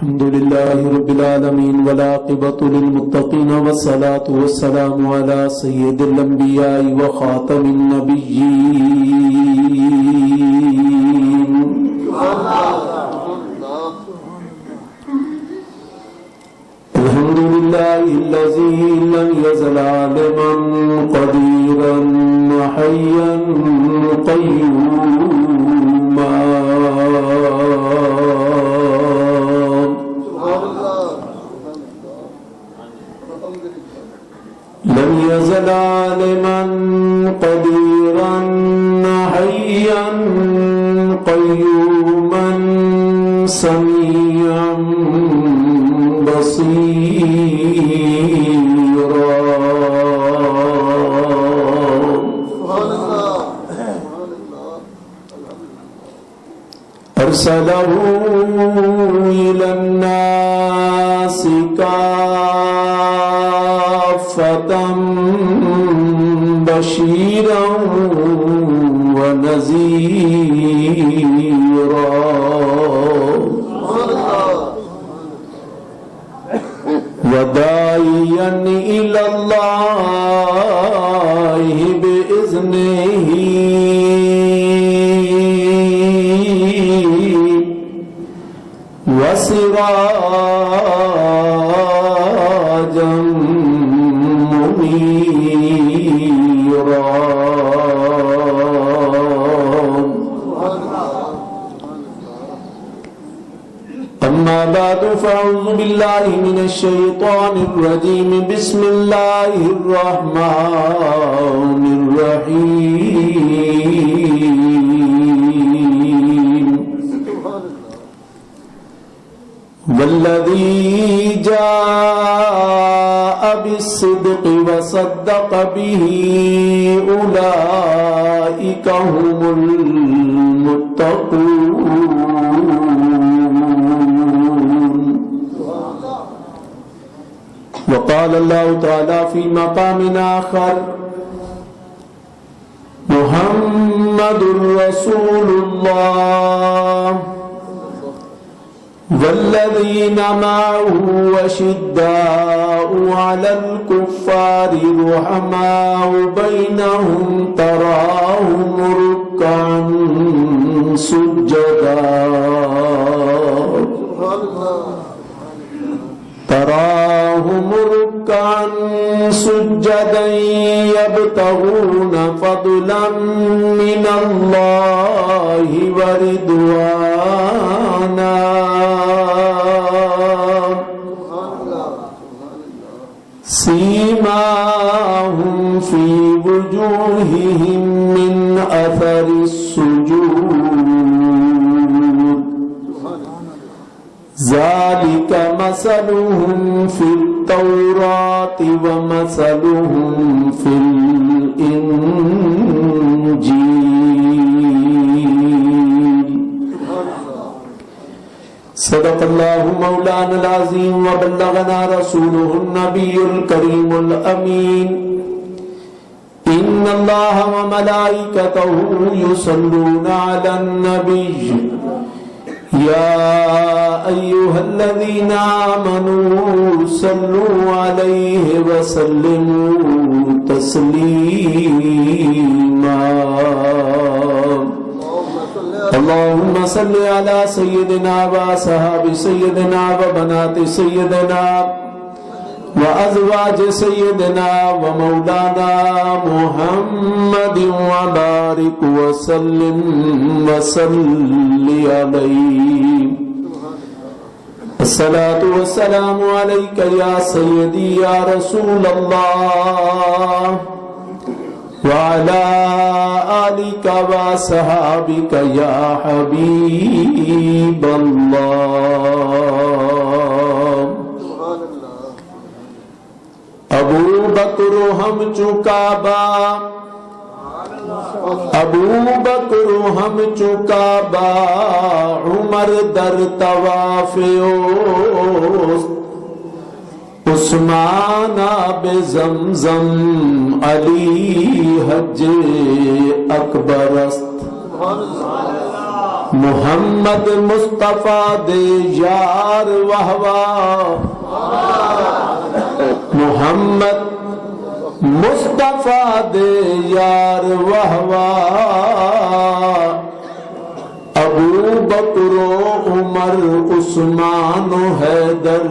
الحمد لله رب العالمين والعاقبة للمتقين والصلاة والسلام على سيد الأنبياء وخاتم النبيين الحمد لله الذي لم يزل عالما قديرا حيا قيوما لم يزل عالما قديرا حيا قيوما سميعا بصيرا أرسله إلى الناس كافة بشيرا ونذيرا وداعيا إلى الله بإذنه وسراجا منيرا أما بعد فأعوذ بالله من الشيطان الرجيم بسم الله الرحمن الرحيم والذي جاء بالصدق وصدق به أولئك هم المتقون وقال الله تعالى في مقام آخر محمد رسول الله والذين معه وشداء على الكفار رحماء بينهم تراهم ركعا سجدا يبتغون فضلا من الله ورضوانا سيماهم في وجوههم من أثر السجود ذلك مثلهم في التوراة ومثلهم في الإنجيل صدق الله مولانا العظيم وبلغنا رسوله النبي الكريم الأمين إن الله وملائكته يصلون على النبي يا أيها الذين آمنوا صلوا عليه وسلموا تسليما اللهم صل على سيدنا وأصحاب سيدنا وبنات سيدنا وأزواج سيدنا ومولانا محمد وبارك وسلم وصل عليه الصلاة والسلام عليك يا سيدي يا رسول الله وعلى آلك وصحابك يا حبيب الله ابو بکر ہم چکابا عمر در طواف اوست عثمان آب زمزم علی حج اکبر است محمد مصطفیٰ دے یار وہوا محمد مصطفیٰ دے یار وہوا ابو بکر و عمر عثمان و حیدر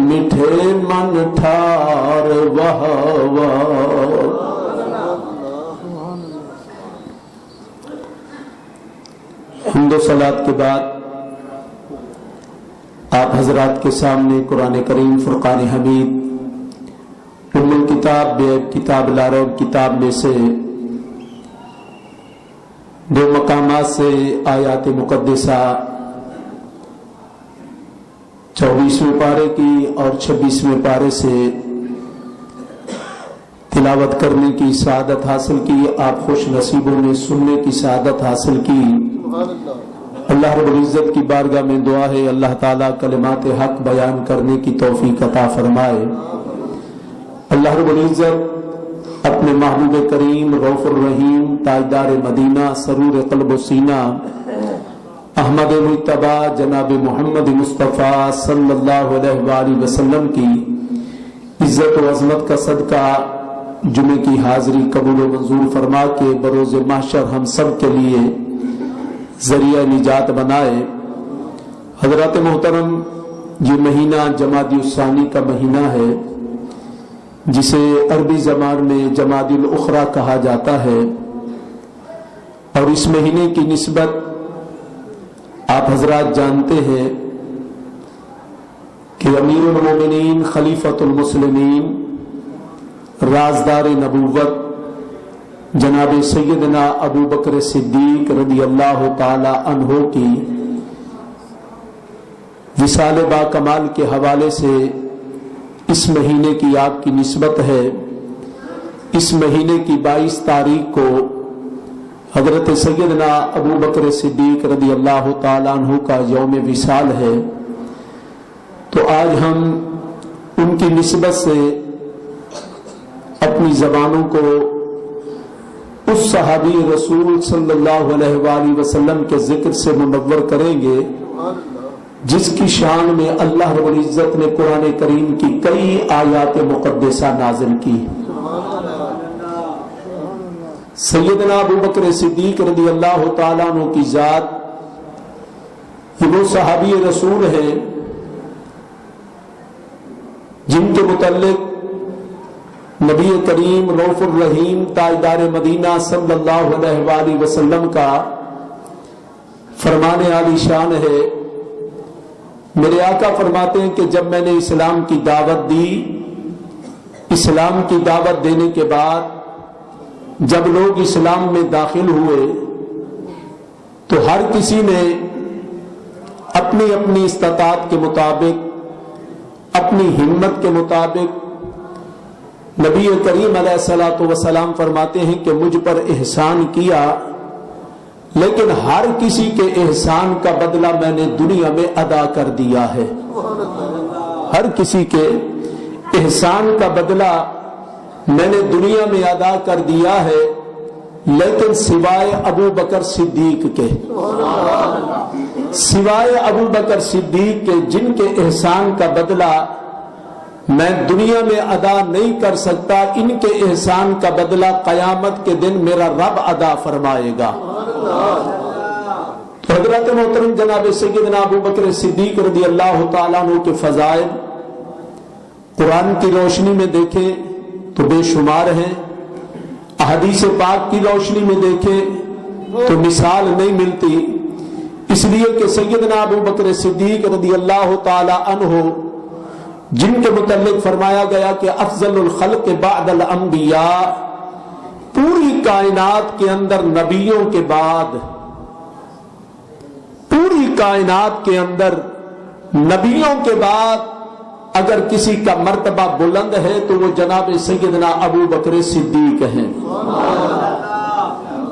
میٹھے من ٹھار وہوا حمد و صلات کے بعد آپ حضرات کے سامنے قرآن کریم فرقان حمید ام الکتاب بے کتاب لا ریب کتاب میں سے دو مقامات سے آیات مقدسہ 24ویں پارے کی اور 26ویں پارے سے تلاوت کرنے کی سعادت حاصل کی. آپ خوش نصیبوں نے سننے کی سعادت حاصل کی. اللہ رب العزت کی بارگاہ میں دعا ہے اللہ تعالیٰ کلمات حق بیان کرنے کی توفیق عطا فرمائے. اللہ رب العزت اپنے محبوب کریم رؤوف الرحیم تاجدار مدینہ سرور قلب و سینہ احمد مجتبی جناب محمد مصطفیٰ صلی اللہ علیہ وآلہ وسلم کی عزت و عظمت کا صدقہ جمعے کی حاضری قبول و منظور فرما کے بروز محشر ہم سب کے لیے ذریعہ نجات بنائے. حضرات محترم، یہ مہینہ جمادی الثانی کا مہینہ ہے جسے عربی زبان میں جمادی الاخری کہا جاتا ہے، اور اس مہینے کی نسبت آپ حضرات جانتے ہیں کہ امیر المومنین خلیفۃ المسلمین رازدار نبوت جناب سیدنا ابو بکر صدیق رضی اللہ تعالی عنہ کی وصال با کمال کے حوالے سے اس مہینے کی آپ کی نسبت ہے. اس مہینے کی 22 تاریخ کو حضرت سیدنا ابو بکر صدیق رضی اللہ تعالی عنہ کا یوم وصال ہے. تو آج ہم ان کی نسبت سے اپنی زبانوں کو اس صحابی رسول صلی اللہ علیہ وآلہ وسلم کے ذکر سے منور کریں گے جس کی شان میں اللہ رب العزت نے قرآن کریم کی کئی آیات مقدسہ نازل کی. سیدنا ابو بکر صدیق رضی اللہ تعالیٰ عنہ کی ذات یہ وہ صحابی رسول ہیں جن کے متعلق نبی کریم رؤوف الرحیم تاجدار مدینہ صلی اللہ علیہ وآلہ وسلم کا فرمان عالی شان ہے. میرے آقا فرماتے ہیں کہ جب میں نے اسلام کی دعوت دی، اسلام کی دعوت دینے کے بعد جب لوگ اسلام میں داخل ہوئے تو ہر کسی نے اپنی اپنی استطاعت کے مطابق اپنی ہمت کے مطابق نبی کریم علیہ الصلوۃ والسلام فرماتے ہیں کہ مجھ پر احسان کیا، لیکن ہر کسی کے احسان کا بدلہ میں نے دنیا میں ادا کر دیا ہے. ہر کسی کے احسان کا بدلہ میں نے دنیا میں ادا کر دیا ہے، لیکن سوائے ابو بکر صدیق کے، سوائے ابو بکر صدیق کے جن کے احسان کا بدلہ میں دنیا میں ادا نہیں کر سکتا، ان کے احسان کا بدلہ قیامت کے دن میرا رب ادا فرمائے گا. تو حضرت محترم جناب سیدنا ابو بکر صدیق رضی اللہ تعالیٰ عنہ کے فضائل قرآن کی روشنی میں دیکھیں تو بے شمار ہیں، احادیث پاک کی روشنی میں دیکھیں تو مثال نہیں ملتی. اس لیے کہ سیدنا ابو بکر صدیق رضی اللہ تعالیٰ عنہ جن کے متعلق فرمایا گیا کہ افضل الخلق بعد الانبیاء، پوری کائنات کے اندر نبیوں کے بعد، پوری کائنات کے اندر نبیوں کے بعد اگر کسی کا مرتبہ بلند ہے تو وہ جناب سیدنا ابو بکر صدیق ہیں.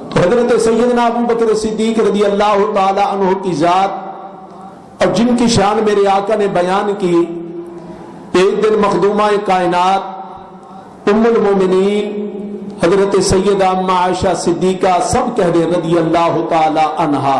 تو حضرت سیدنا ابو بکر صدیق رضی اللہ تعالی عنہ کی ذات اور جن کی شان میرے آقا نے بیان کی، ایک دن مخدومہ کائنات ام المومنین حضرت سیدہ اما عائشہ صدیقہ سب کہہ دے رضی اللہ تعالی عنہا،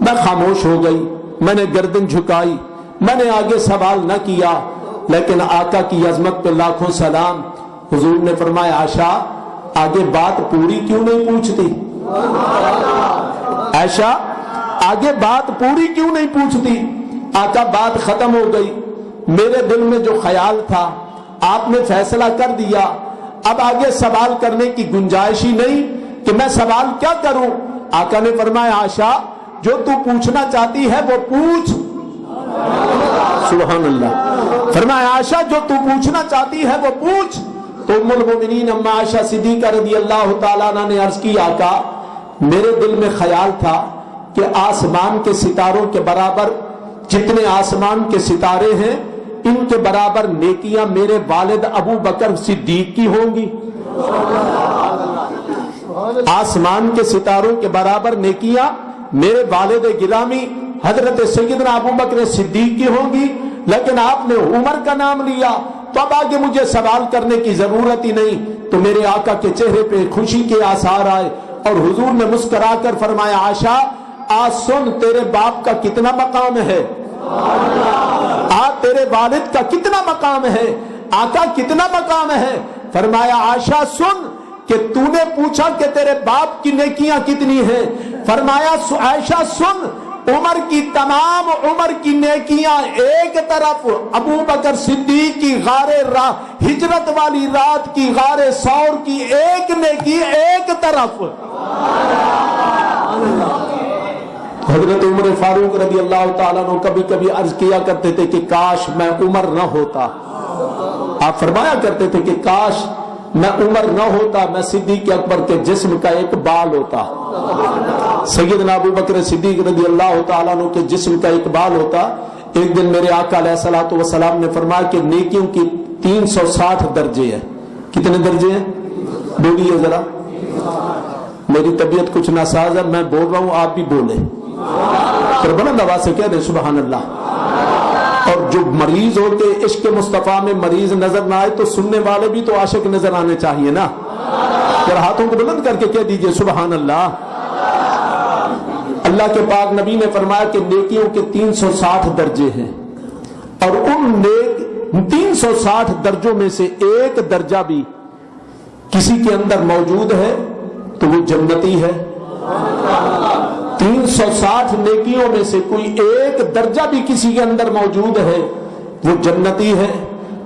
میں خاموش ہو گئی، میں نے گردن جھکائی، میں نے آگے سوال نہ کیا، لیکن آقا کی عظمت پہ لاکھوں سلام۔ حضور نے فرمایا عائشہ آگے بات پوری کیوں نہیں پوچھتی؟ عائشہ آگے بات پوری کیوں نہیں پوچھتی؟ آقا بات ختم ہو گئی، میرے دل میں جو خیال تھا آپ نے فیصلہ کر دیا، اب آگے سوال کرنے کی گنجائش ہی نہیں کہ میں سوال کیا کروں۔ آقا نے فرمایا عائشہ جو تو پوچھنا چاہتی ہے وہ پوچھ۔ سبحان اللہ۔ فرمایا عائشہ جو تو پوچھنا چاہتی ہے وہ پوچھ۔ تو ام المومنین اما عائشہ صدیقہ رضی اللہ تعالیٰ عنہ نے عرض کی آقا میرے دل میں خیال تھا کہ آسمان کے ستاروں کے برابر جتنے آسمان کے ستارے ہیں ان کے برابر نیکیاں میرے والد ابو بکر صدیق کی ہوں گی۔ آسمان کے ستاروں کے برابر نیکیاں میرے والد گرامی حضرت سیدنا ابو بکر صدیق کی ہوں گی، لیکن آپ نے عمر کا نام لیا تو اب آگے مجھے سوال کرنے کی ضرورت ہی نہیں۔ تو میرے آقا کے چہرے پہ خوشی کے آثار آئے اور حضور نے مسکرا کر فرمایا عائشہ آج سن تیرے باپ کا کتنا مقام ہے، آج تیرے والد کا کتنا مقام ہے، آقا کتنا مقام ہے۔ فرمایا عائشہ سن کہ تو نے پوچھا کہ تیرے باپ کی نیکیاں کتنی ہیں، فرمایا عائشہ سن عمر کی تمام عمر کی نیکیاں ایک طرف، ابو بکر صدیق کی غار ہجرت والی رات کی غار ثور کی ایک نیکی ایک طرف۔ حضرت عمر فاروق رضی اللہ تعالیٰ عنہ کبھی کبھی عرض کیا کرتے تھے کہ کاش میں عمر نہ ہوتا۔ آپ فرمایا کرتے تھے کہ کاش میں عمر نہ ہوتا، میں صدیق اکبر کے جسم کا ایک بال ہوتا، سیدنا ابو بکر صدیق رضی اللہ تعالیٰ عنہ کے جسم کا ایک بال ہوتا۔ ایک دن میرے آقا علیہ الصلوۃ والسلام نے فرمایا کہ نیکیوں کی 360 درجے ہیں۔ کتنے درجے ہیں بولیے ذرا، میری طبیعت کچھ ناساز ہے، میں بول رہا ہوں آپ بھی بولیں، پھر بلند آواز سے کہہ دیں سبحان اللہ۔ اور جو مریض ہو کے عشق مصطفیٰ میں مریض نظر نہ آئے تو سننے والے بھی تو عاشق نظر آنے چاہیے نا، پھر ہاتھوں کو بلند کر کے کہہ دیجئے سبحان اللہ۔ اللہ کے پاک نبی نے فرمایا کہ نیکیوں کے 360 درجے ہیں، اور ان 360 درجوں میں سے ایک درجہ بھی کسی کے اندر موجود ہے تو وہ جنتی ہے۔ 360 نیکیوں میں سے کوئی ایک درجہ بھی کسی کے اندر موجود ہے وہ جنتی ہے۔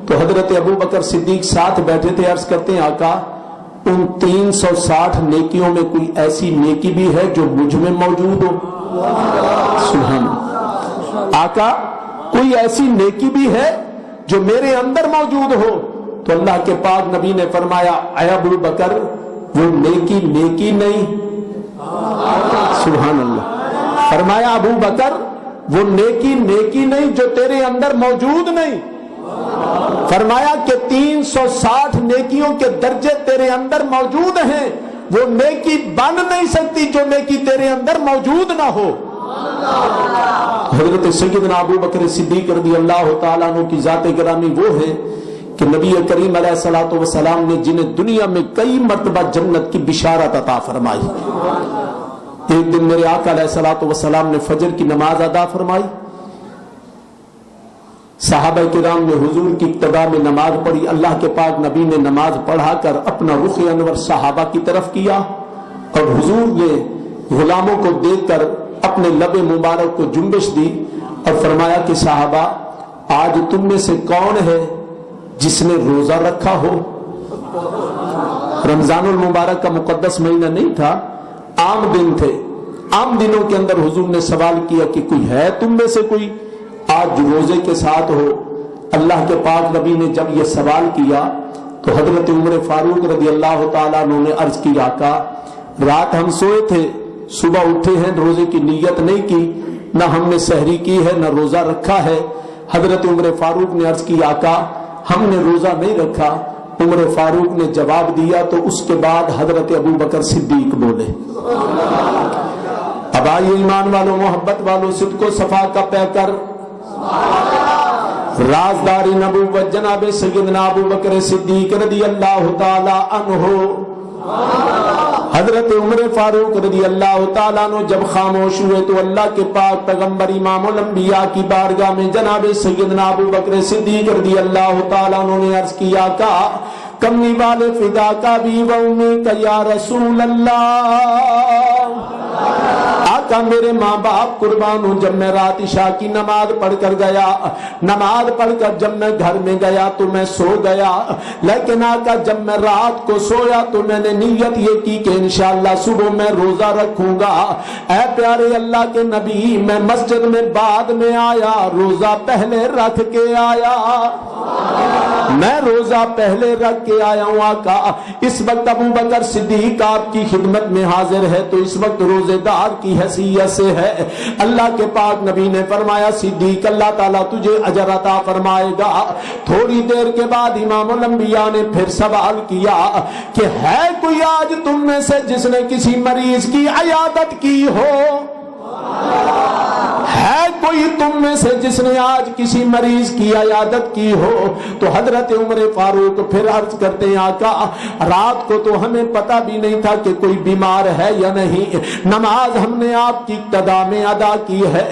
تو حضرت ابو بکر صدیق ساتھ بیٹھے تھے، عرض کرتے ہیں آقا ان 360 نیکیوں میں کوئی ایسی نیکی بھی ہے جو مجھ میں موجود ہو؟ سبحان اللہ۔ آقا کوئی ایسی نیکی بھی ہے جو میرے اندر موجود ہو؟ تو اللہ کے پاک نبی نے فرمایا اے ابو بکر وہ نیکی نہیں، سبحان اللہ۔ فرمایا ابو بکر وہ نیکی نہیں جو تیرے اندر موجود نہیں۔ فرمایا کہ 360 نیکیوں کے درجے تیرے اندر موجود ہیں، وہ نیکی بن نہیں سکتی جو نیکی تیرے اندر موجود نہ ہو۔ حضرت سیدنا ابو بکر صدیق رضی اللہ تعالیٰ عنہ کی ذات گرامی وہ ہے کہ نبی کریم علیہ الصلوۃ والسلام نے جنہیں دنیا میں کئی مرتبہ جنت کی بشارت عطا فرمائی۔ ایک دن میرے آقا علیہ الصلوۃ والسلام نے فجر کی نماز ادا فرمائی، صحابہ کرام نے حضور کی ابتدا میں نماز پڑھی، اللہ کے پاک نبی نے نماز پڑھا کر اپنا رخ انور صحابہ کی طرف کیا اور حضور نے غلاموں کو دیکھ کر اپنے لب مبارک کو جنبش دی اور فرمایا کہ صحابہ آج تم میں سے کون ہے جس نے روزہ رکھا ہو؟ رمضان المبارک کا مقدس مہینہ نہیں تھا، عام دن تھے، عام دنوں کے اندر حضور نے سوال کیا کہ کوئی ہے تم میں سے کوئی آج روزے کے ساتھ ہو؟ اللہ کے پاک نبی نے جب یہ سوال کیا تو حضرت عمر فاروق رضی اللہ تعالیٰ عنہ نے عرض کی آقا رات ہم سوئے تھے، صبح اٹھے ہیں، روزے کی نیت نہیں کی، نہ ہم نے سحری کی ہے نہ روزہ رکھا ہے۔ حضرت عمر فاروق نے عرض کی آقا ہم نے روزہ نہیں رکھا۔ عمر فاروق نے جواب دیا تو اس کے بعد حضرت ابو بکر صدیق بولے۔ اب آئیے ایمان والوں، محبت والوں، صدق و صفا کا پیکر رازدار نبوت جناب سیدنا ابو بکر صدیق رضی اللہ تعالی عنہ حضرت عمر فاروق رضی اللہ تعالیٰ عنہ جب خاموش ہوئے تو اللہ کے پاک پیغمبر امام الانبیاء کی بارگاہ میں جناب سیدنا ابو بکر صدیق رضی اللہ تعالیٰ عنہ نے عرض کیا کملی والے فدا کا بھی و امی کا یا رسول اللہ، آقا میرے ماں باپ قربان ہوں، جب میں رات عشاء کی نماز پڑھ کر گیا، نماز پڑھ کر جب میں گھر میں گیا تو میں سو گیا، لیکن آقا جب میں رات کو سویا تو میں نے نیت یہ کی کہ انشاءاللہ صبح میں روزہ رکھوں گا۔ اے پیارے اللہ کے نبی، میں مسجد میں بعد میں آیا، روزہ پہلے رکھ کے آیا، میں روزہ پہلے رکھ کے آیا ہوں آقا۔ اس وقت ابو بکر صدیق آپ کی خدمت میں حاضر ہے تو اس وقت روزے دار کی حیثیت سے ہے۔ اللہ کے پاک نبی نے فرمایا صدیق اللہ تعالیٰ تجھے اجر عطا فرمائے گا۔ تھوڑی دیر کے بعد امام الانبیاء نے پھر سوال کیا کہ ہے کوئی آج تم میں سے جس نے کسی مریض کی عیادت کی ہو؟ ہے کوئی تم میں سے جس نے آج کسی مریض کی عیادت کی ہو؟ تو حضرت عمر فاروق پھر عرض کرتے ہیں آقا رات کو تو ہمیں پتہ بھی نہیں تھا کہ کوئی بیمار ہے یا نہیں، نماز ہم نے آپ کی اقتدا میں ادا کی ہے،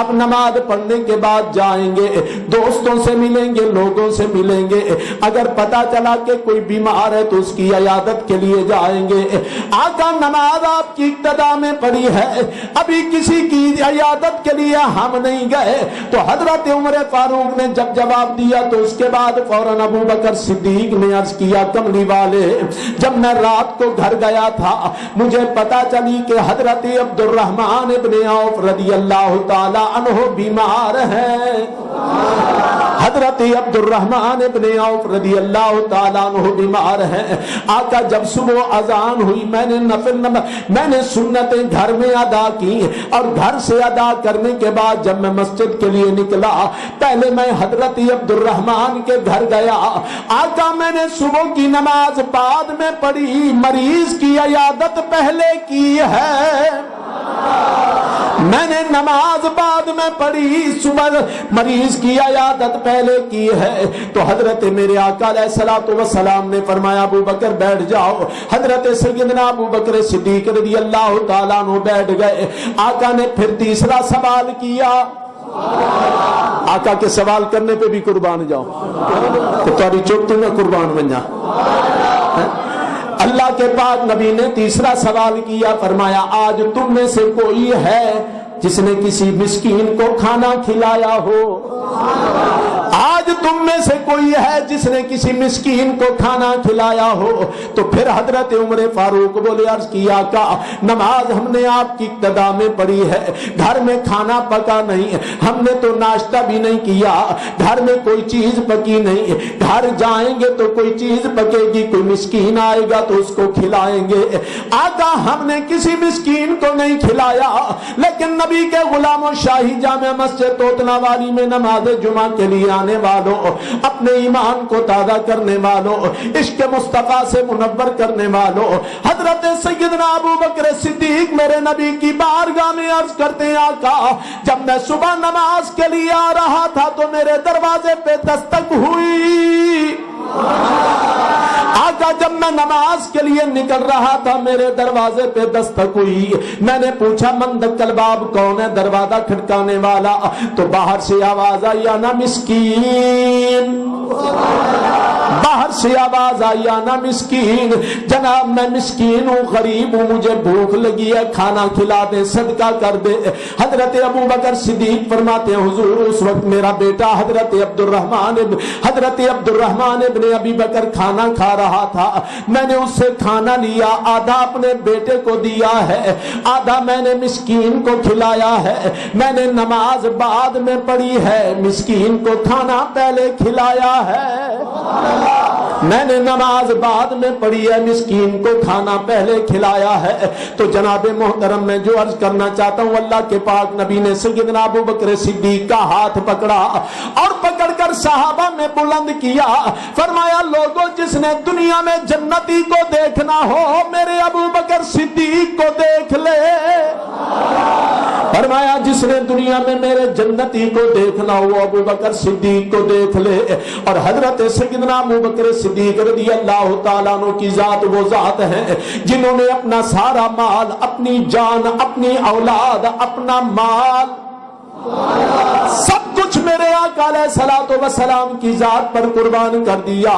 اب نماز پڑھنے کے بعد جائیں گے، دوستوں سے ملیں گے، لوگوں سے ملیں گے، اگر پتہ چلا کہ کوئی بیمار ہے تو اس کی عیادت کے لیے جائیں گے۔ آقا نماز آپ کی اقتدا میں پڑھی ہے، ابھی کسی کی عیادت کے لیے ہم نہیں گئے۔ تو حضرت عمر فاروق نے جب جواب دیا تو اس کے بعد فوراً ابو بکر صدیق نے عرض کیا کملی والے جب میں رات کو گھر گیا تھا مجھے پتا چلی کہ حضرت عبد الرحمن ابن عوف رضی اللہ تعالی عنہ بیمار ہیں، حضرت عبد الرحمن ابن عوف رضی اللہ تعالیٰ عنہ بیمار ہیں۔ آقا جب صبح اذان ہوئی میں نے سنتیں گھر میں ادا کی، اور گھر سے ادا کرنے کے بعد جب میں مسجد کے لیے نکلا پہلے میں حضرت عبد الرحمن کے گھر گیا۔ آقا میں نے صبح کی نماز بعد میں پڑھی، مریض کی عیادت پہلے کی ہے، میں نے نماز بعد میں پڑھی، صبح مریض کی عیادت پہلے کی ہے۔ تو حضرت میرے آقا علیہ الصلوۃ والسلام نے فرمایا ابو بکر بیٹھ جاؤ۔ حضرت سیدنا ابو بکر صدیق رضی اللہ تعالیٰ عنہ بیٹھ گئے۔ آقا نے پھر تیسرا سوال کیا، آقا کے سوال کرنے پہ بھی قربان جاؤ تو تاری چوک میں قربان بن جا۔ اللہ کے پاک نبی نے تیسرا سوال کیا، فرمایا آج تم میں سے کوئی ہے جس نے کسی مسکین کو کھانا کھلایا ہو؟ آج تم میں سے کوئی ہے جس نے کسی مسکین کو کھانا کھلایا ہو؟ تو پھر حضرت عمر فاروق بولے عرض کیا کہ نماز ہم نے آپ کی اقتدا میں پڑھی ہے، گھر میں کھانا پکا نہیں، ہم نے تو ناشتہ بھی نہیں کیا، گھر میں کوئی چیز پکی نہیں، گھر جائیں گے تو کوئی چیز پکے گی، کوئی مسکین آئے گا تو اس کو کھلائیں گے۔ آقا ہم نے کسی مسکین کو نہیں کھلایا، لیکن نبی کے غلاموں شاہی جامع مسجد توتنا والی میں نماز جمعہ کے لیے آنے والوں، اپنے ایمان کو تازہ کرنے والوں، عشق مصطفیٰ سے منور کرنے والوں، حضرت سیدنا ابو بکر صدیق میرے نبی کی بارگاہ میں عرض کرتے ہیں آقا جب میں صبح نماز کے لیے آ رہا تھا تو میرے دروازے پہ دستک ہوئی، آقا جب میں نماز کے لیے نکل رہا تھا میرے دروازے پہ دستک ہوئی، میں نے پوچھا من دقل باب، کون ہے دروازہ کھٹکانے والا؟ تو باہر سے آواز آئی انا مسکین، باہر سے آواز آئی انا مسکین، جناب میں مسکین ہوں، غریب ہوں، مجھے بھوک لگی ہے، کھانا کھلا دے، صدقہ کر دے۔ حضرت ابو بکر صدیق فرماتے ہیں حضور اس وقت میرا بیٹا حضرت عبد الرحمن ابن ابی بکر کھانا کھا رہا تھا، میں نے اس سے کھانا لیا، آدھا اپنے بیٹے کو دیا ہے، آدھا میں نے مسکین کو کھلایا ہے، میں نے نماز بعد میں پڑھی ہے، مسکین کو کھانا پہلے کھلایا ہے، میں نے نماز بعد میں پڑھی ہے، مسکین کو کھانا پہلے کھلایا ہے۔ تو جناب محترم میں جو عرض کرنا چاہتا ہوں، اللہ کے پاک نبی نے سیدنا ابو بکر صدیق کا ہاتھ پکڑا اور پکڑ کر کر صحابہ میں بلند کیا، فرمایا لوگوں جس نے دنیا میں جنتی کو دیکھنا ہو میرے ابو بکر صدیق کو دیکھ لے، فرمایا جس نے دنیا میں میرے جنتی کو دیکھنا ہو ابو بکر صدیق کو دیکھ لے۔ اور حضرت سیدنا ابو بکر صدیق رضی اللہ تعالیٰ عنہ کی ذات وہ ذات ہے جنہوں نے اپنا سارا مال، اپنی جان، اپنی اولاد، اپنا مال، سب کچھ میرے آقا علیہ الصلوۃ والسلام کی ذات پر قربان کر دیا۔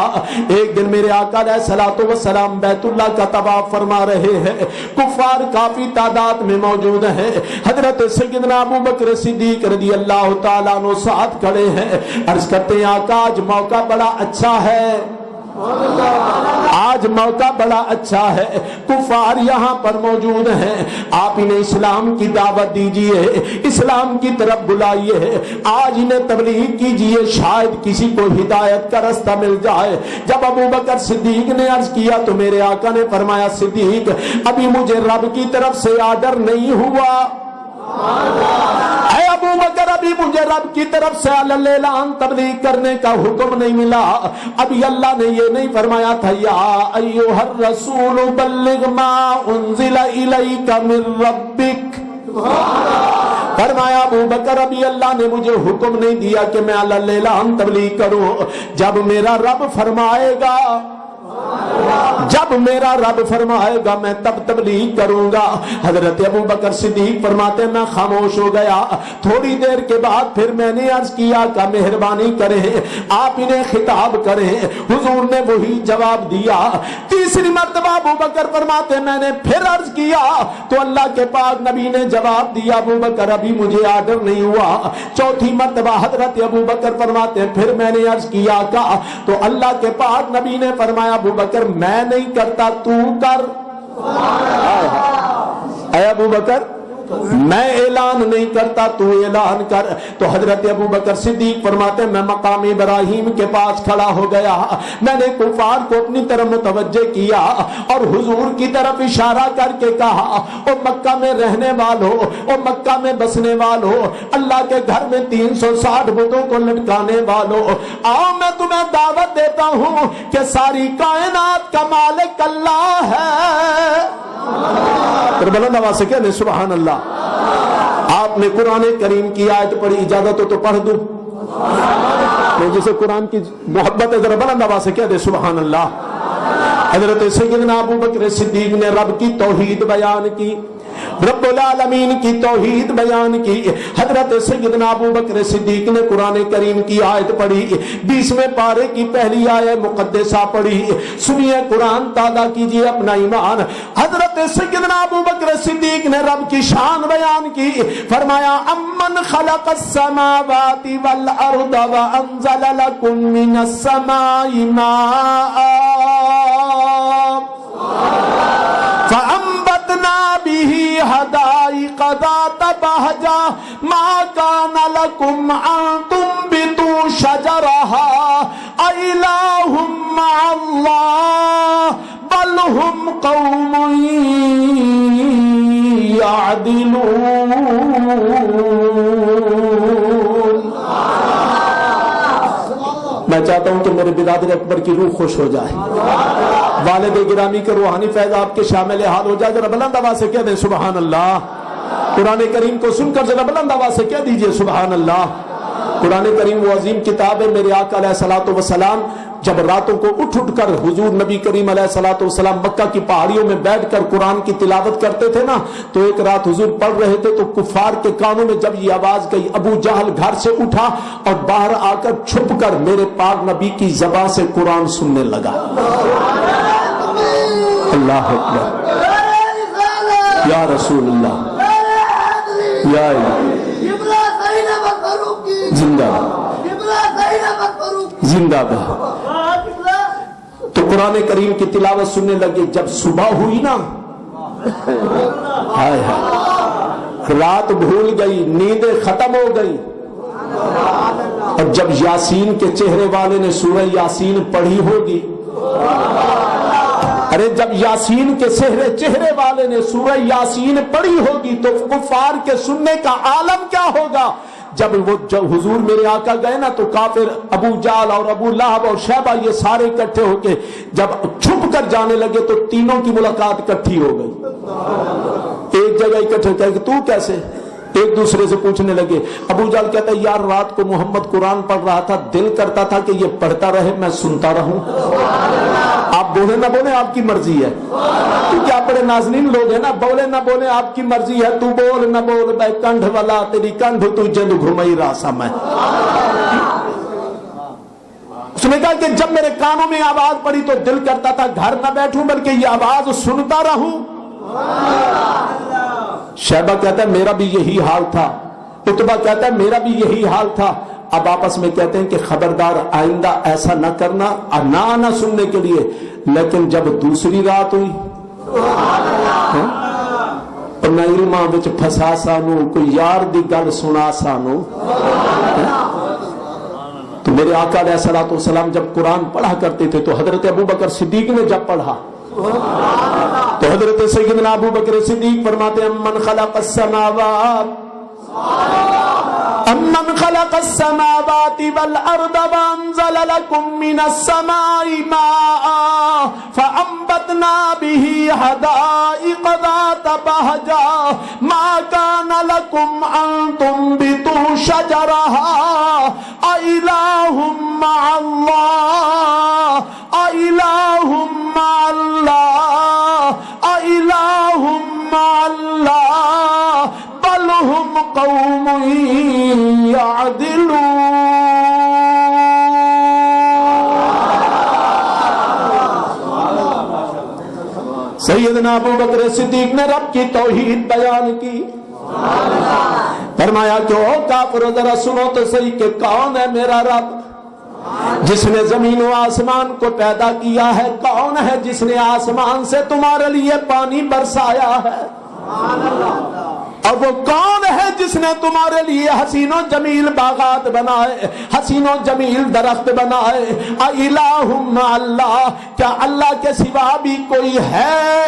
ایک دن میرے آقا علیہ الصلوۃ والسلام بیت اللہ کا طواف فرما رہے ہیں، کفار کافی تعداد میں موجود ہیں، حضرت سیدنا ابو بکر صدیق رضی اللہ تعالیٰ عنہ ساتھ کھڑے ہیں، عرض کرتے ہیں آقا آج موقع بڑا اچھا ہے، آج موقع بڑا اچھا ہے، کفار یہاں پر موجود ہیں، آپ انہیں اسلام کی دعوت دیجئے، اسلام کی طرف بلائیے، آج انہیں تبلیغ کیجئے، شاید کسی کو ہدایت کا راستہ مل جائے۔ جب ابو بکر صدیق نے عرض کیا تو میرے آقا نے فرمایا صدیق ابھی مجھے رب کی طرف سے آرڈر نہیں ہوا، اے ابو بکر ابھی مجھے رب کی طرف سے اعلان تبلیغ کرنے کا حکم نہیں ملا، ابھی اللہ نے یہ نہیں فرمایا تھا یا ایھا الرسول بلغ ما انزل الیک من ربک، فرمایا ابو بکر ابھی اللہ نے مجھے حکم نہیں دیا کہ میں اعلان تبلیغ کروں، جب میرا رب فرمائے گا، جب میرا رب فرمائے گا میں تب تبلیغ کروں گا۔ حضرت ابو بکر صدیق فرماتے میں خاموش ہو گیا، تھوڑی دیر کے بعد پھر میں نے عرض کیا کہ مہربانی کریں آپ انہیں خطاب کریں، حضور نے وہی جواب دیا۔ تیسری مرتبہ ابو بکر فرماتے میں نے پھر عرض کیا تو اللہ کے پاک نبی نے جواب دیا ابو بکر ابھی مجھے آرڈر نہیں ہوا۔ چوتھی مرتبہ حضرت ابو بکر فرماتے پھر میں نے عرض کیا تو اللہ کے پاک نبی نے فرمایا ابو بکر میں نہیں کرتا تو کر، اے ابو بکر میں اعلان نہیں کرتا تو اعلان کر۔ تو حضرت ابو بکر صدیق فرماتے میں مقام ابراہیم کے پاس کھڑا ہو گیا، میں نے کفار کو اپنی طرف متوجہ کیا اور حضور کی طرف اشارہ کر کے کہا او مکہ میں رہنے والو، او مکہ میں بسنے والو، اللہ کے گھر میں 360 بتوں کو لٹکانے والو، آؤ میں تمہیں دعوت دیتا ہوں کہ ساری کائنات کا مالک اللہ ہے۔ بلند آواز سے کہنے سبحان اللہ۔ آپ نے قرآن کریم کی آیت پڑھی، اجازت ہو تو پڑھ دوں؟ جسے قرآن کی محبت ہے ذرا بلند آواز سے کہہ دے سبحان اللہ۔ حضرت سیدنا ابو بکر صدیق نے رب کی توحید بیان کی، رب العالمین کی توحید بیان کی۔ حضرت سیدنا ابو بکر صدیق نے قرآن کریم کی آیت پڑھی، 20ویں پارے کی پہلی آیت مقدسہ پڑھی، سنیے قرآن تازہ کیجئے اپنا ایمان۔ حضرت سیدنا ابو بکر صدیق نے رب کی شان بیان کی، فرمایا امن خلق السماوات والارض وانزل لکم من السماء ماء فانبتنا به حدائق ذات بہجہ ما كان لكم ان تنبتوا شجرها أإله مع الله بل هم قوم يعدلون۔ میں چاہتا ہوں کہ میرے برادر اکبر کی روح خوش ہو جائے، والد گرامی کے روحانی فیض آپ کے شامل حال ہو جائے۔ ذرا بلند آواز سے کہہ دیں سبحان اللہ۔ قرآن کریم کو سن کر ذرا بلند آواز سے کہہ دیجئے سبحان اللہ۔ قرآن کریم وہ عظیم کتاب ہے، میرے آقا علیہ الصلوۃ والسلام جب راتوں کو اٹھ کر حضور نبی کریم علیہ الصلوۃ والسلام مکہ کی پہاڑیوں میں بیٹھ کر قرآن کی تلاوت کرتے تھے نا، تو ایک رات حضور پڑھ رہے تھے تو کفار کے کانوں میں جب یہ آواز گئی، ابو جہل گھر سے اٹھا اور باہر آ کر چھپ کر میرے پاک نبی کی زبان سے قرآن سننے لگا۔ اللہ اکبر، یا رسول اللہ، یا زندہ زندہ باد۔ تو قرآن کریم کی تلاوت سننے لگے۔ جب صبح ہوئی نا، ہائے ہائے، رات بھول گئی، نیندیں ختم ہو گئی، اور جب یاسین کے چہرے والے نے سورہ یاسین پڑھی ہوگی، ارے جب یاسین کے چہرے والے نے سورہ یاسین پڑھی ہوگی تو کفار کے سننے کا عالم کیا ہوگا۔ جب حضور میرے آقا گئے نا تو کافر ابو جال اور ابو لہب اور شیبہ یہ سارے اکٹھے ہو کے جب چھپ کر جانے لگے تو تینوں کی ملاقات اکٹھی ہو گئی، ایک جگہ اکٹھے کہے کہ تو کیسے، ایک دوسرے سے پوچھنے لگے۔ ابو جال کہتا ہے یار رات کو محمد قرآن پڑھ رہا تھا، دل کرتا تھا کہ یہ پڑھتا رہے میں سنتا رہوں۔ آپ بولے نہ بولے آپ کی مرضی ہے، کیونکہ آپ بڑے نازنین لوگ ہیں نا، بولے نہ بولے آپ کی مرضی ہے، تو بول نہ بول بے کنڈھ والا تیری کنڈھ تو جند گھمائی راسا میں۔ اس نے کہا کہ جب میرے کانوں میں آواز پڑی تو دل کرتا تھا گھر نہ بیٹھوں بلکہ یہ آواز سنتا رہوں۔ شیبہ کہتا ہے میرا بھی یہی حال تھا، عتبہ کہتا ہے میرا بھی یہی حال تھا۔ اب آپس میں کہتے ہیں کہ خبردار آئندہ ایسا نہ کرنا، نہ آنا سننے کے لیے۔ لیکن جب دوسری رات ہوئی نہ علماں وچ پھسا سانو، کوئی یار دی گل سنا سانو۔ تو میرے آقا علیہ الصلوۃ والسلام جب قرآن پڑھا کرتے تھے تو حضرت ابوبکر صدیق نے جب پڑھا تو حضرت سیدنا ابو بکر صدیق فرماتے ہیں امن خلق السماوات امن خلق السماوات والارض وانزل لكم من السماء ماء فانبتنا به حدائق ذات بهجة ما كان لكم ان تنبتوا شجرها أإله مع الله أإله مع الله أإله مع الله بل هم قوم يعدلون۔ سیدنا ابو بکر صدیق نے رب کی توحید بیان کی، فرمایا کہ او کافرو ذرا سنو تو صحیح کہ کون ہے میرا رب جس نے زمین و آسمان کو پیدا کیا ہے، کون ہے جس نے آسمان سے تمہارے لیے پانی برسایا ہے، اور وہ کون ہے جس نے تمہارے لیے حسین و جمیل باغات بنائے، حسین و جمیل درخت بنائے۔ اِلٰہٌ مع اللہ، کیا اللہ کے سوا بھی کوئی ہے؟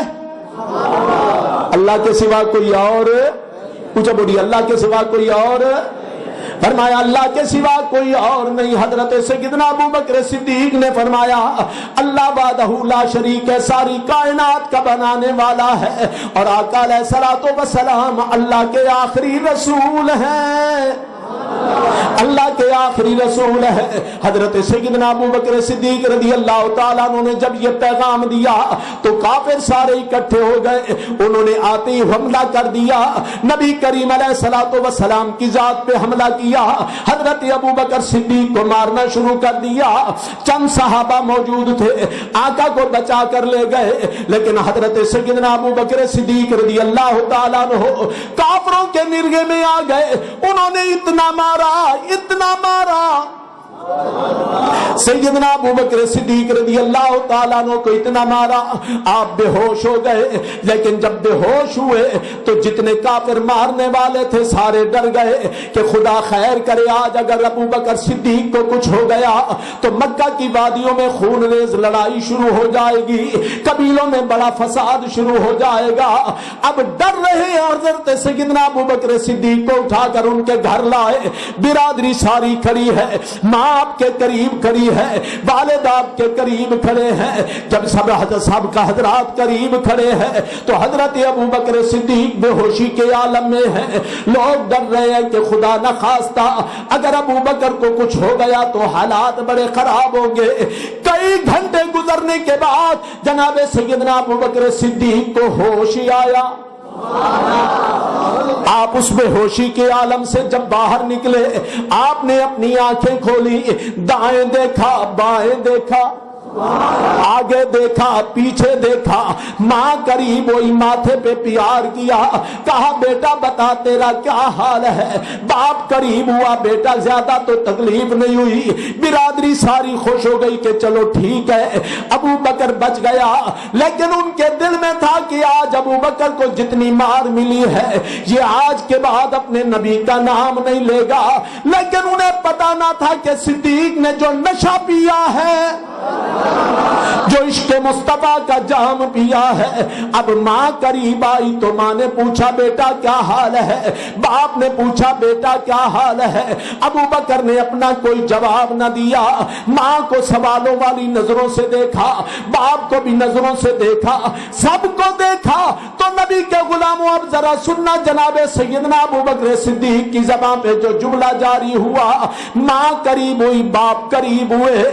اللہ کے سوا کوئی اور؟ پوچھا بولی اللہ کے سوا کوئی اور؟ فرمایا اللہ کے سوا کوئی اور نہیں۔ حضرت سیدنا ابو بکر صدیق نے فرمایا اللہ وحدہ لا شریک ہے، ساری کائنات کا بنانے والا ہے، اور آقا علیہ الصلوۃ والسلام اللہ کے آخری رسول ہیں، اللہ کے آخری رسول ہے۔ حضرت سیدنا ابو بکر صدیق رضی اللہ تعالیٰ عنہ نے جب یہ پیغام دیا تو کافر سارے اکٹھے ہو گئے، انہوں نے آتے ہی حملہ کر دیا، نبی کریم علیہ الصلوۃ والسلام کی ذات پہ حملہ کیا، حضرت ابو بکر صدیق کو مارنا شروع کر دیا۔ چند صحابہ موجود تھے، آقا کو بچا کر لے گئے، لیکن حضرت سیدنا ابو بکر صدیق رضی اللہ تعالیٰ عنہ کافروں کے نرغے میں آ گئے، انہوں نے اتنا مارا اتنا مارا، سیدنا ابو بکر صدیق رضی اللہ تعالیٰ عنہ کو اتنا مارا آپ بے ہوش ہو گئے۔ لیکن جب بے ہوش ہوئے تو جتنے کافر مارنے والے تھے سارے ڈر گئے کہ خدا خیر کرے آج اگر ابو بکر صدیق کو کچھ ہو گیا تو مکہ کی وادیوں میں خون ریز لڑائی شروع ہو جائے گی، قبیلوں میں بڑا فساد شروع ہو جائے گا۔ اب ڈر رہے حضرت سیدنا ابو بکر صدیق کو اٹھا کر ان کے گھر لائے، برادری ساری کھڑی ہے، ماں آپ کے قریب کھڑی ہے، والد آپ کے قریب کھڑے ہیں، جب سب کا حضرات قریب کھڑے ہیں تو حضرت ابو بکر صدیق بے ہوشی کے عالم میں ہیں۔ لوگ ڈر رہے ہیں کہ خدا نہ خواستہ اگر ابو بکر کو کچھ ہو گیا تو حالات بڑے خراب ہوں گے۔ کئی گھنٹے گزرنے کے بعد جناب سیدنا ابو بکر صدیق کو ہوش آیا۔ آپ اس بے ہوشی کے عالم سے جب باہر نکلے آپ نے اپنی آنکھیں کھولی، دائیں دیکھا بائیں دیکھا، آگے دیکھا پیچھے دیکھا، ماں قریب ہوئی، ماتھے پہ پیار کیا، کہا بیٹا بتا تیرا کیا حال ہے؟ باپ قریب ہوا، بیٹا زیادہ تو تکلیف نہیں ہوئی۔ برادری ساری خوش ہو گئی کہ چلو ٹھیک ہے ابو بکر بچ گیا، لیکن ان کے دل میں تھا کہ آج ابو بکر کو جتنی مار ملی ہے یہ آج کے بعد اپنے نبی کا نام نہیں لے گا۔ لیکن انہیں پتا نہ تھا کہ صدیق نے جو نشہ پیا ہے جو عشق مصطفیٰ کا جام پیا ہے. اب ماں قریب آئی تو ماں نے پوچھا بیٹا کیا حال ہے, باپ نے پوچھا بیٹا کیا حال ہے. ابو بکر نے اپنا کوئی جواب نہ دیا. ماں کو سوالوں والی نظروں سے دیکھا, باپ کو بھی نظروں سے دیکھا, سب کو دیکھا. تو نبی کے غلاموں اب ذرا سننا, جناب سیدنا ابو بکر صدیق کی زبان پہ جو جملہ جاری ہوا, ماں قریب ہوئی, باپ قریب ہوئے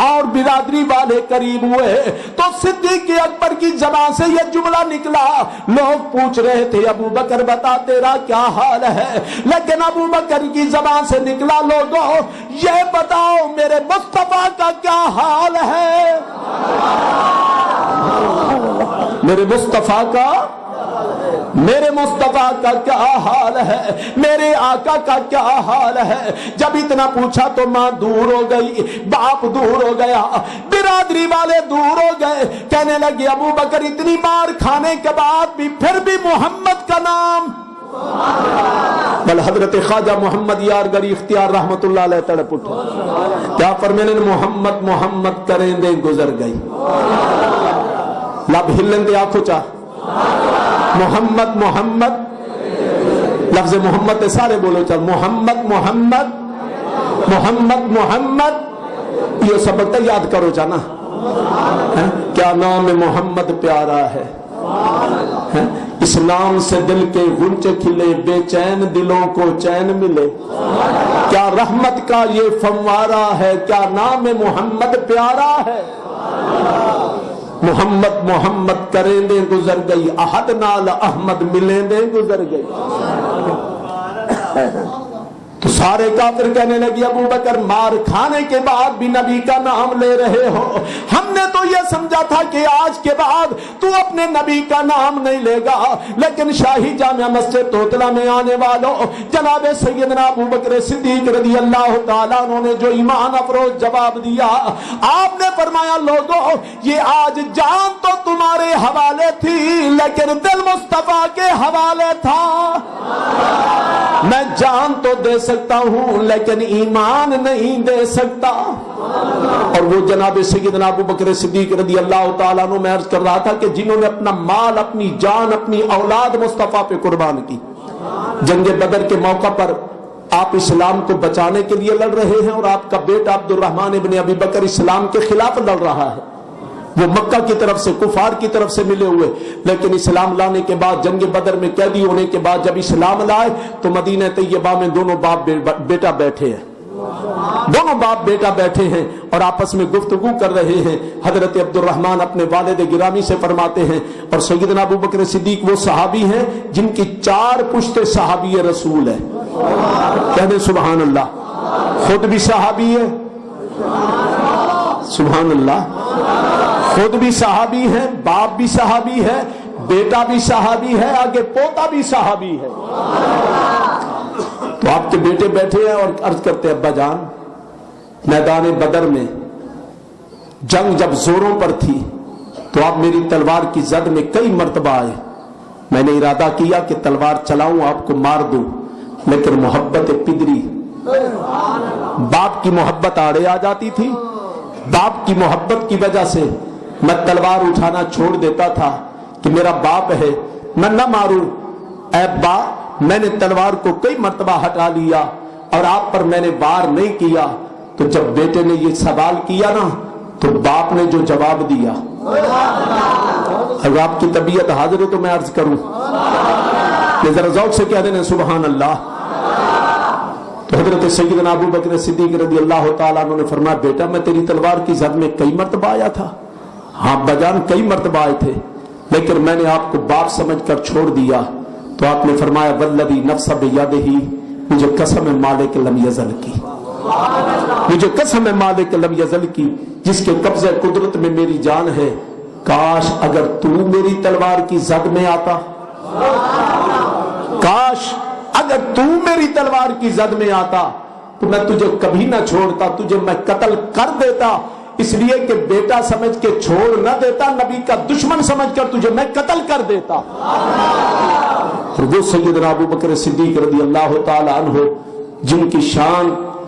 اور برادری والے قریب ہوئے, تو صدیق اکبر کی زبان سے یہ جملہ نکلا. لوگ پوچھ رہے تھے ابو بکر بتا تیرا کیا حال ہے, لیکن ابو بکر کی زبان سے نکلا لوگوں یہ بتاؤ میرے مصطفیٰ کا کیا حال ہے. میرے مصطفیٰ کا, میرے مصطفیٰ کا کیا حال ہے, میرے آقا کا کیا حال ہے. جب اتنا پوچھا تو ماں دور ہو گئی, باپ دور ہو گیا, برادری والے دور ہو گئے. کہنے لگے ابو بکر اتنی مار کھانے کے بعد بھی پھر بھی محمد کا نام. بل حضرت خواجہ محمد یارگری اختیار رحمت اللہ علیہ تڑپ اٹھا, کیا فرمینے محمد محمد کریں دے گزر گئی. لب ہلن دے آنکھوں چاہ محمد محمد, لفظ محمد سارے بولو چل محمد محمد محمد محمد. یہ سبق تو یاد کرو چاہنا, کیا نام محمد پیارا ہے. اس نام سے دل کے غنچے کھلے, بے چین دلوں کو چین ملے. کیا رحمت کا یہ فنوارا ہے, کیا نام محمد پیارا ہے. محمد محمد کریں دے گزر گئی, احد نال احمد ملیں دے گزر گئی. تو سارے کافر کہنے لگے ابو بکر مار کھانے کے بعد بھی نبی کا نام لے رہے ہو. ہم نے تو یہ سمجھا تھا کہ آج کے بعد تو اپنے نبی کا نام نہیں لے گا, لیکن شاہی جامع مسجد توتلا میں آنے والوں جناب سیدنا ابو بکر صدیق رضی اللہ تعالیٰ عنہ نے جو ایمان افروز جواب دیا, آپ نے فرمایا لوگوں یہ آج جان تو تمہارے حوالے تھی لیکن دل مصطفیٰ کے حوالے تھا. میں جان تو دے سکتا ہوں لیکن ایمان نہیں دے سکتا. اور وہ جناب سیدنا ابو بکر صدیق رضی اللہ تعالیٰ عنہ میں عرض کر رہا تھا کہ جنہوں نے اپنا مال, اپنی جان, اپنی اولاد مصطفیٰ پہ قربان کی. جنگ بدر کے موقع پر آپ اسلام کو بچانے کے لیے لڑ رہے ہیں اور آپ کا بیٹا عبد الرحمن ابن ابی بکر اسلام کے خلاف لڑ رہا ہے. وہ مکہ کی طرف سے, کفار کی طرف سے ملے ہوئے, لیکن اسلام لانے کے بعد جنگ بدر میں قیدی ہونے کے بعد جب اسلام لائے تو مدینہ طیبہ میں دونوں باپ بیٹا بیٹھے ہیں. دونوں باپ بیٹا بیٹھے ہیں اور آپس میں گفتگو کر رہے ہیں. حضرت عبد الرحمن اپنے والد گرامی سے فرماتے ہیں, اور سیدنا ابو بکر صدیق وہ صحابی ہیں جن کی 4 پشت صحابی رسول ہے. کہنے سبحان اللہ. خود بھی صحابی ہے, سبحان اللہ, خود بھی صحابی ہے, باپ بھی صحابی ہے, بیٹا بھی صحابی ہے, آگے پوتا بھی صحابی ہے. تو آپ کے بیٹے بیٹھے ہیں اور عرض کرتے ہیں ابا جان میدان بدر میں جنگ جب زوروں پر تھی تو آپ میری تلوار کی زد میں کئی مرتبہ آئے. میں نے ارادہ کیا کہ تلوار چلاؤں, آپ کو مار دوں, لیکن محبت پدری, باپ کی محبت آڑے آ جاتی تھی. باپ کی محبت کی وجہ سے میں تلوار اٹھانا چھوڑ دیتا تھا کہ میرا باپ ہے میں نہ ماروں. اے باپ میں نے تلوار کو کئی مرتبہ ہٹا لیا اور آپ پر میں نے وار نہیں کیا. تو جب بیٹے نے یہ سوال کیا نا تو باپ نے جو جواب دیا, اگر آپ کی طبیعت حاضر ہو تو میں عرض کروں, یہ ذرا ذوق سے کہہ دینا سبحان اللہ. تو حضرت سیدنا ابو بکر صدیق رضی اللہ تعالیٰ عنہ نے فرمایا بیٹا میں تیری تلوار کی زد میں کئی مرتبہ آیا تھا. ہاں بجان کئی مرتبہ آئے تھے, لیکن میں نے آپ کو باپ سمجھ کر چھوڑ دیا. تو آپ نے فرمایا والذی نفس بیدہ, مجھے قسم ہے مالک لم یزل کی, مجھے قسم ہے مالک لم یزل کی جس کے قبضہ قدرت میں میری جان ہے, کاش اگر تو میری تلوار کی زد میں آتا, کاش اگر تو میری تلوار کی زد میں آتا تو میں تجھے کبھی نہ چھوڑتا, تجھے میں قتل کر دیتا. اس لیے کہ بیٹا سمجھ کے چھوڑ نہ دیتا, نبی کا دشمن سمجھ کر تجھے میں قتل کر دیتا. اور وہ سیدنا ابو بکر صدیق رضی اللہ تعالی عنہ جن کی شان